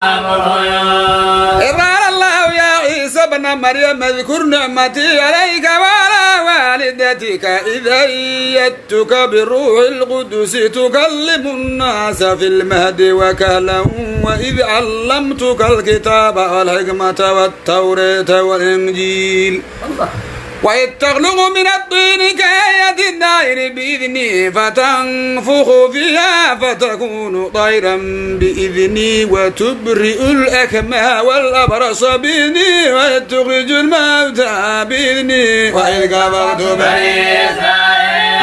قال الله يا عيسى ابن مريم اذكر نعمتي عليك وعلى والدتك إذ أيدتك بالروح القدس تكلم الناس في المهد وكهلا وإذ علمتك الكتاب والحكمة والتوراة والإنجيل وإذ تخلق من الطين كآية الدائر بإذني فتنفخ فيها فتكون طيرا بإذني وتبرئ الأكمى والأبرص بإذني وإذ تخرج الموتى بإذني وإذ كفرت بني إسرائيل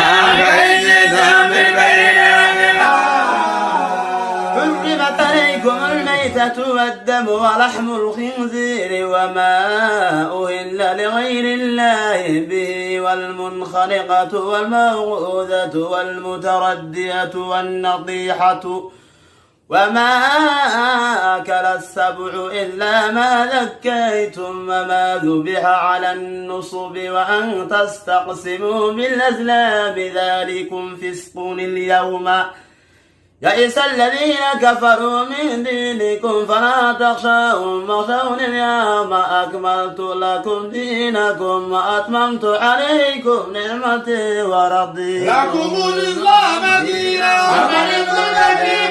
حرمت عليكم الميتة والدم ولحم الخنزير وما أهل لغير الله به والمنخنقة والموقوذة والمتردية والنطيحة وما أكل السبع إلا ما ذكيتم وما ذبح على النصب وأن تستقسموا بالأزلام ذلكم فسق اليوم يئس الذين كفروا من دينكم فلا تخشوهم واخشوني اليوم أكملت لكم دينكم وأتممت عليكم نعمتي ورضيت لكم الإسلام دينا ومن يبتغي فيه